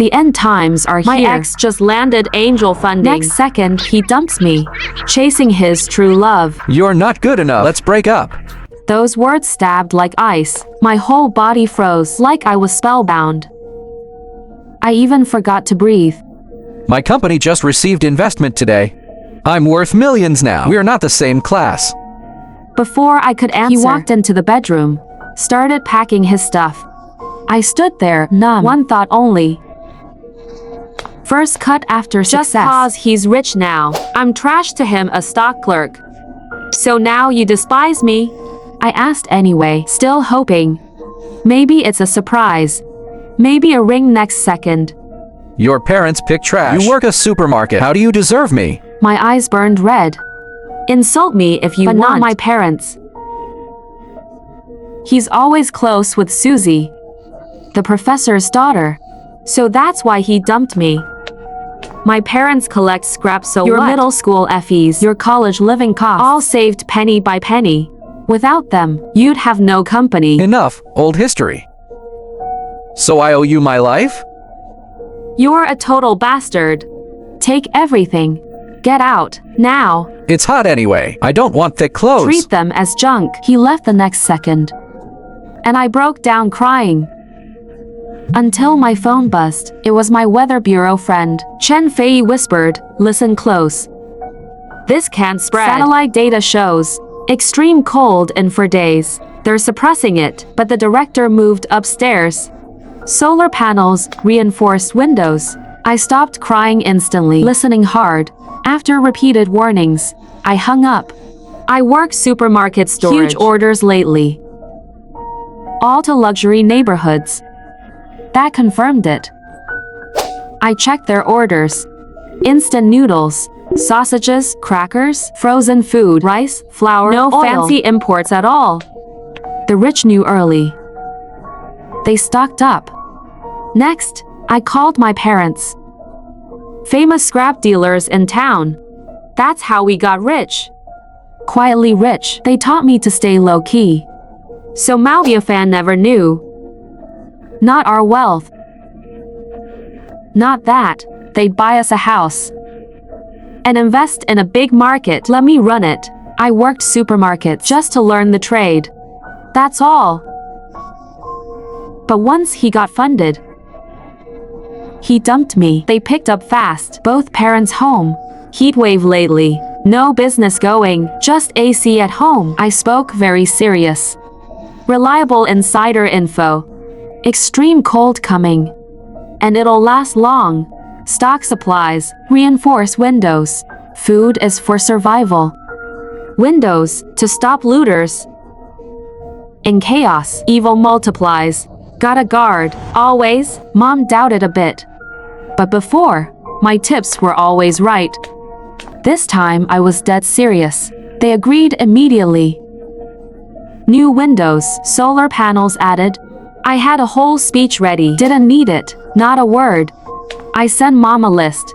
The end times are here. My ex just landed angel funding. Next second, he dumps me, chasing his true love. You're not good enough. Let's break up. Those words stabbed like ice. My whole body froze like I was spellbound. I even forgot to breathe. My company just received investment today. I'm worth millions now. We're not the same class. Before I could answer, he walked into the bedroom, started packing his stuff. I stood there, numb, one thought only. First cut after success. Just pause, he's rich now. I'm trash to him, a stock clerk. So now you despise me? I asked anyway, still hoping. Maybe it's a surprise. Maybe a ring next second. Your parents pick trash. You work a supermarket. How do you deserve me? My eyes burned red. Insult me if you want. But not my parents. He's always close with Susie, the professor's daughter. So that's why he dumped me. My parents collect scraps, so your what? middle school FEs, your college living costs, All saved penny by penny. Without them, you'd have no company. Enough, old history. So I owe you my life? You're a total bastard. Take everything. Get out, now. It's hot anyway. I don't want thick clothes. Treat them as junk. He left the next second. And I broke down crying. Until my phone buzzed. It was my weather bureau friend. Chen Fei whispered, listen close. This can't spread. Satellite data shows extreme cold and for days. They're suppressing it, but the director moved upstairs. Solar panels, reinforced windows. I stopped crying instantly, listening hard. After repeated warnings, I hung up. I work supermarket storage. Huge orders lately. All to luxury neighborhoods. That confirmed it. I checked their orders. Instant noodles, sausages, crackers, frozen food, rice, flour, no oil. Fancy imports at all. The rich knew early. They stocked up. Next, I called my parents. Famous scrap dealers in town. That's how we got rich. Quietly rich. They taught me to stay low-key. So Mafia fan never knew. Not our wealth. Not that. They'd buy us a house. And invest in a big market. Let me run it. I worked supermarkets just to learn the trade. That's all. But once he got funded, he dumped me. They picked up fast. Both parents home. Heatwave lately. No business going. Just AC at home. I spoke very serious. Reliable insider info. Extreme cold coming. And it'll last long. Stock supplies. Reinforce windows. Food is for survival. Windows to stop looters. In chaos, evil multiplies. Gotta guard. Always. Mom doubted a bit. But before, my tips were always right. This time I was dead serious. They agreed immediately. New windows, solar panels added. I had a whole speech ready. Didn't need it, not a word. I sent mom a list.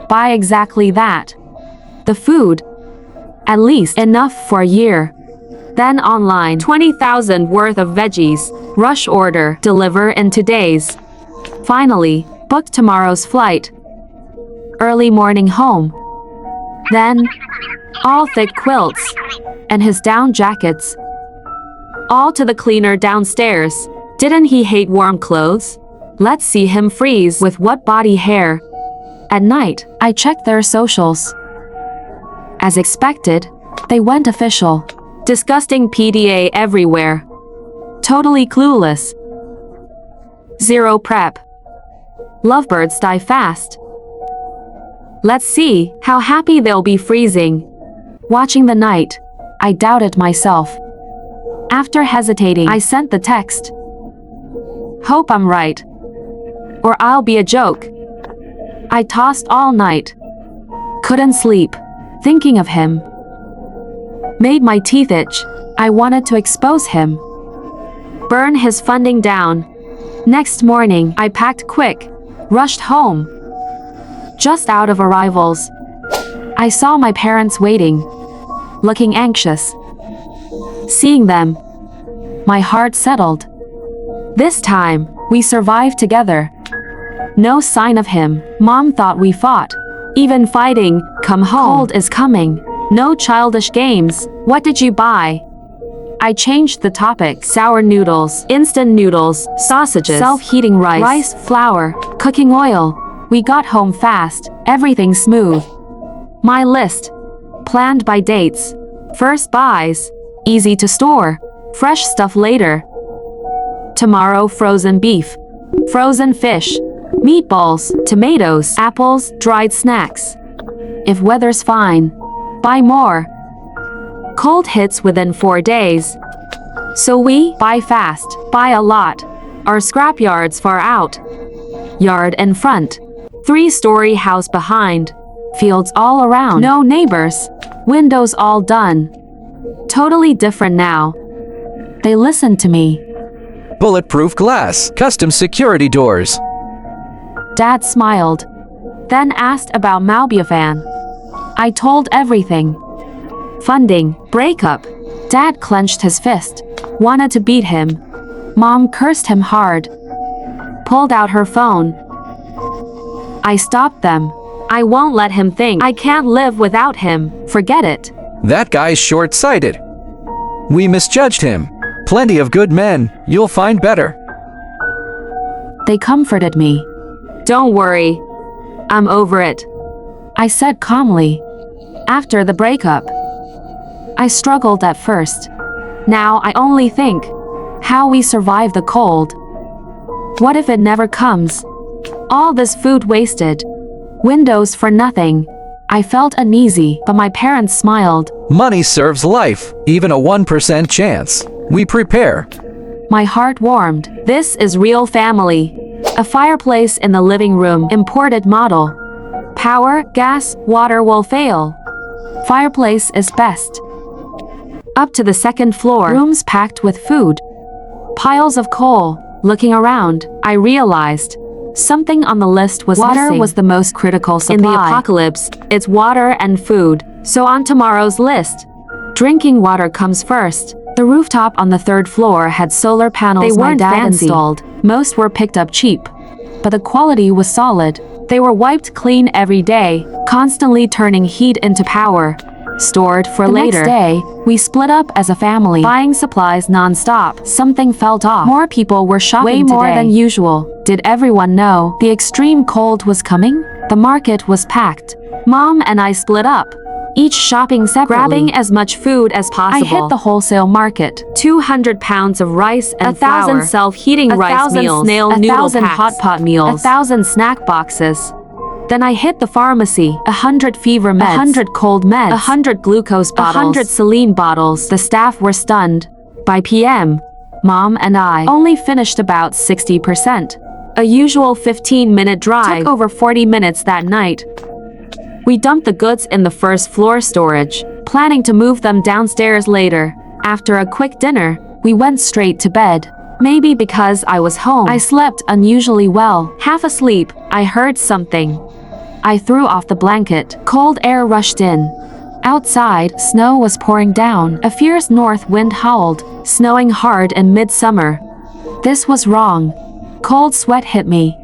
Buy exactly that. The food. At least enough for a year. Then online, 20,000 worth of veggies. Rush order, deliver in 2 days. Finally, booked tomorrow's flight. Early morning home. Then, all thick quilts. And his down jackets. All to the cleaner downstairs. Didn't he hate warm clothes? Let's see him freeze with what body hair. At night, I checked their socials. As expected, they went official. Disgusting PDA everywhere. Totally clueless. Zero prep. Lovebirds die fast. Let's see how happy they'll be freezing. Watching the night, I doubted myself. After hesitating, I sent the text. Hope I'm right. Or I'll be a joke. I tossed all night. Couldn't sleep. Thinking of him. Made my teeth itch. I wanted to expose him. Burn his funding down. Next morning, I packed quick. Rushed home. Just out of arrivals, I saw my parents waiting. Looking anxious. Seeing them, my heart settled. This time, we survived together. No sign of him. Mom thought we fought. Even fighting, come home. Cold is coming. No childish games. What did you buy? I changed the topic. Sour noodles, instant noodles, sausages, self-heating rice, flour, cooking oil. We got home fast, everything smooth. My list. Planned by dates. First buys. Easy to store. Fresh stuff later. Tomorrow frozen beef. Frozen fish. Meatballs, tomatoes, apples, dried snacks. If weather's fine, buy more. Cold hits within 4 days. So we buy fast, buy a lot. Our scrapyard's far out. Yard in front. 3-story house behind. Fields all around. No neighbors. Windows all done. Totally different now. They listened to me. Bulletproof glass, custom security doors. Dad smiled. Then asked about Malbiafan. I told everything. Funding, breakup. Dad clenched his fist. Wanted to beat him. Mom cursed him hard. Pulled out her phone. I stopped them. I won't let him think I can't live without him. Forget it. That guy's short-sighted. We misjudged him. Plenty of good men. You'll find better. They comforted me. Don't worry. I'm over it, I said calmly. After the breakup, I struggled at first. Now I only think how we survive the cold. What if it never comes? All this food wasted. Windows for nothing. I felt uneasy, but my parents smiled. Money serves life, even a 1% chance. We prepare. My heart warmed. This is real family. A fireplace in the living room, imported model. Power, gas, water will fail. Fireplace is best. Up to the second floor, rooms packed with food. Piles of coal. Looking around, I realized something on the list was missing. Water was the most critical supply. In the apocalypse, it's water and food. So on tomorrow's list, drinking water comes first. The rooftop on the 3rd floor had solar panels they weren't my dad fancy. Installed. Most were picked up cheap, but the quality was solid. They were wiped clean every day, constantly turning heat into power. Stored for later. The next day, we split up as a family, buying supplies non-stop. Something felt off. More people were shopping way more than usual. Did everyone know the extreme cold was coming? The market was packed. Mom and I split up, each shopping separately, grabbing as much food as possible. I hit the wholesale market. 200 pounds of rice and 1,000 self-heating rice meals, 1,000 hot pot meals, 1,000 snack boxes. Then I hit the pharmacy. 100 fever meds, 100 cold meds, 100 glucose bottles, 100 saline bottles. The staff were stunned. By PM, Mom and I only finished about 60%. A usual 15-minute drive took over 40 minutes that night. We dumped the goods in the 1st floor storage, planning to move them downstairs later. After a quick dinner, we went straight to bed. Maybe because I was home, I slept unusually well. Half asleep, I heard something. I threw off the blanket. Cold air rushed in. Outside, snow was pouring down. A fierce north wind howled, snowing hard in midsummer. This was wrong. Cold sweat hit me.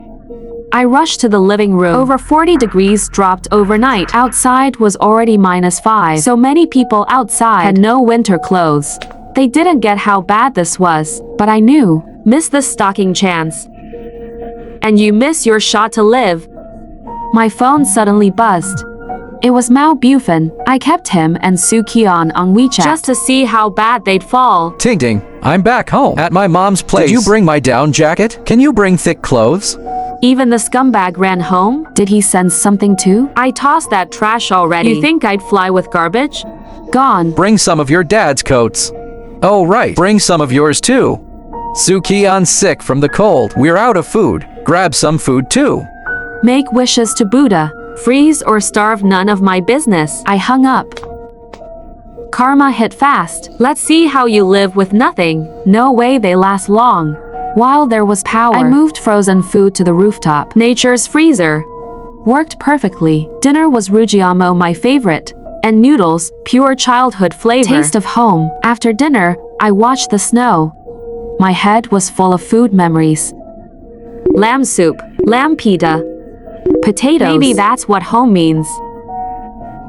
I rushed to the living room. Over 40 degrees dropped overnight. Outside was already -5. So many people outside had no winter clothes. They didn't get how bad this was, but I knew. Miss the stocking chance. And you miss your shot to live. My phone suddenly buzzed. It was Mao Bufan. I kept him and Soo Kyeon on WeChat just to see how bad they'd fall. Ting Ting, I'm back home. At my mom's place. Did you bring my down jacket? Can you bring thick clothes? Even the scumbag ran home? Did he sense something too? I tossed that trash already. You think I'd fly with garbage? Gone. Bring some of your dad's coats. Oh right, bring some of yours too. Soo Kyeon's sick from the cold. We're out of food. Grab some food too. Make wishes to Buddha. Freeze or starve, none of my business. I hung up. Karma hit fast. Let's see how you live with nothing. No way they last long. While there was power, I moved frozen food to the rooftop. Nature's freezer. Worked perfectly. Dinner was rujiamo, my favorite. And noodles, pure childhood flavor. Taste of home. After dinner, I watched the snow. My head was full of food memories. lamb soup, lamb pita, potatoes. Maybe that's what home means.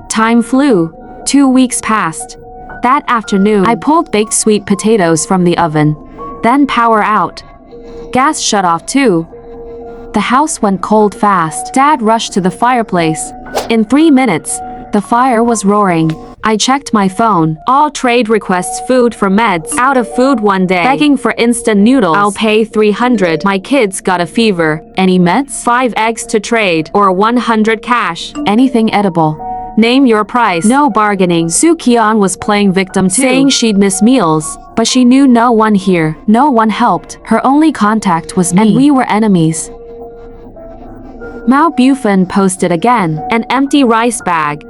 Time flew. 2 weeks passed. That afternoon, I pulled baked sweet potatoes from the oven. Then power out. Gas shut off too. The house went cold fast. Dad rushed to the fireplace. In 3 minutes, the fire was roaring. I checked my phone. All trade requests, food for meds. Out of food one day. Begging for instant noodles. I'll pay 300. My kids got a fever. Any meds? 5 eggs to trade. Or 100 cash. Anything edible? Name your price. No bargaining. Soo-Kian was playing victim too, saying she'd miss meals. but she knew no one here. No one helped. Her only contact was me, and we were enemies. Mao Bufan posted again, an empty rice bag,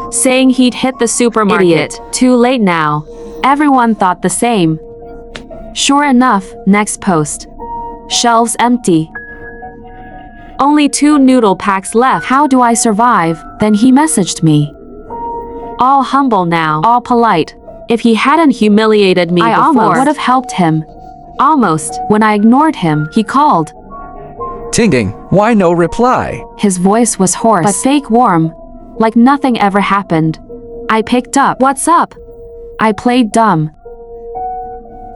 saying he'd hit the supermarket. Idiot. Too late now. Everyone thought the same. Sure enough, next post. Shelves empty. Only 2 noodle packs left. How do I survive? Then he messaged me. All humble now. All polite. If he hadn't humiliated me I before, almost would have helped him. Almost. When I ignored him, he called. Ting, why no reply? His voice was hoarse, but fake warm, like nothing ever happened. I picked up. What's up? I played dumb.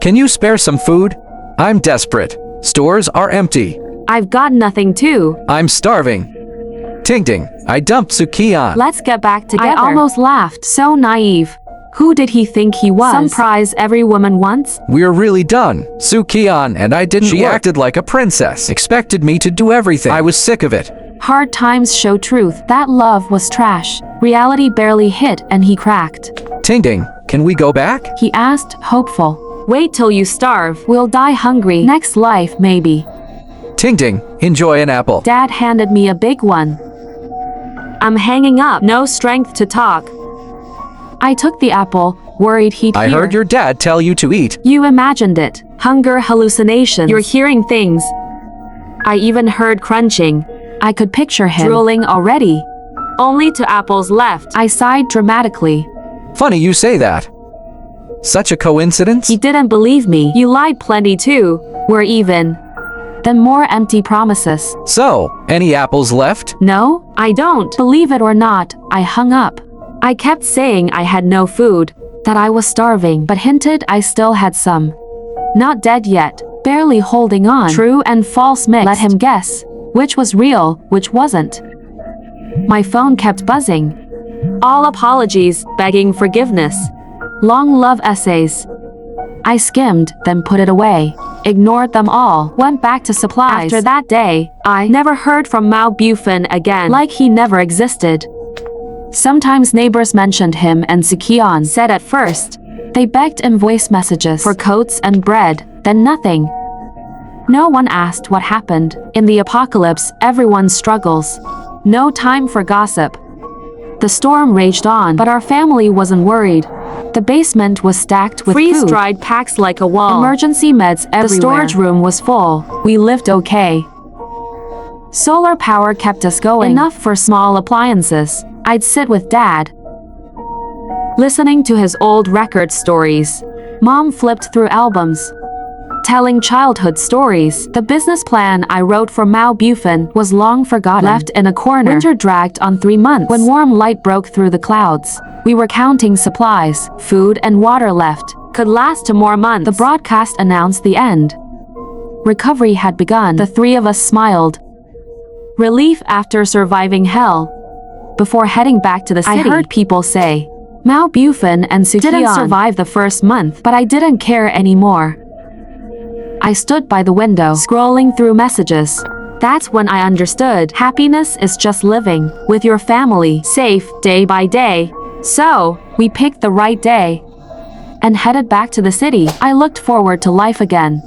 Can you spare some food? I'm desperate. Stores are empty. I've got nothing too. I'm starving. Ting, I dumped Soo-Kian. Let's get back together. I almost laughed. So naive. Who did he think he was? Some prize every woman wants? We're really done. Soo-Kian and I didn't She acted like a princess. Expected me to do everything. I was sick of it. Hard times show truth. That love was trash. Reality barely hit and he cracked. Ting, can we go back? He asked, hopeful. Wait till you starve. We'll die hungry. Next life, maybe. Ting, enjoy an apple. Dad handed me a big one. I'm hanging up. No strength to talk. I took the apple, worried he'd hear. I heard your dad tell you to eat. You imagined it. Hunger hallucinations. You're hearing things. I even heard crunching. I could picture him. Drooling already. Only 2 apples left. I sighed dramatically. Funny you say that. Such a coincidence? He didn't believe me. You lied plenty too. We're even. Then more empty promises. So, any apples left? No, I don't. Believe it or not, I hung up. I kept saying I had no food, that I was starving, but hinted I still had some. Not dead yet, barely holding on. True and false mixed. Let him guess, which was real, which wasn't. My phone kept buzzing. All apologies, begging forgiveness. Long love essays. I skimmed, then put it away. Ignored them all, went back to supplies. After that day, I never heard from Mao Bufan again. Like he never existed. Sometimes neighbors mentioned him and Soo-Kian said at first. They begged in voice messages for coats and bread, then nothing. No one asked what happened. In the apocalypse, everyone struggles. No time for gossip. The storm raged on, but our family wasn't worried. The basement was stacked with food. Freeze-dried packs like a wall. Emergency meds everywhere. The storage room was full. We lived okay. Solar power kept us going. Enough for small appliances. I'd sit with Dad, listening to his old record stories. Mom flipped through albums, telling childhood stories. The business plan I wrote for Mao Bufan was long forgotten, left in a corner. Winter dragged on 3 months. When warm light broke through the clouds, we were counting supplies. Food and water left could last 2 more months. The broadcast announced the end. Recovery had begun. The 3 of us smiled. Relief after surviving hell. Before heading back to the city, I heard people say, Mao Bufan and Soo-Kian didn't survive the first month, but I didn't care anymore. I stood by the window, scrolling through messages. That's when I understood. Happiness is just living with your family, safe day by day. So, we picked the right day and headed back to the city. I looked forward to life again.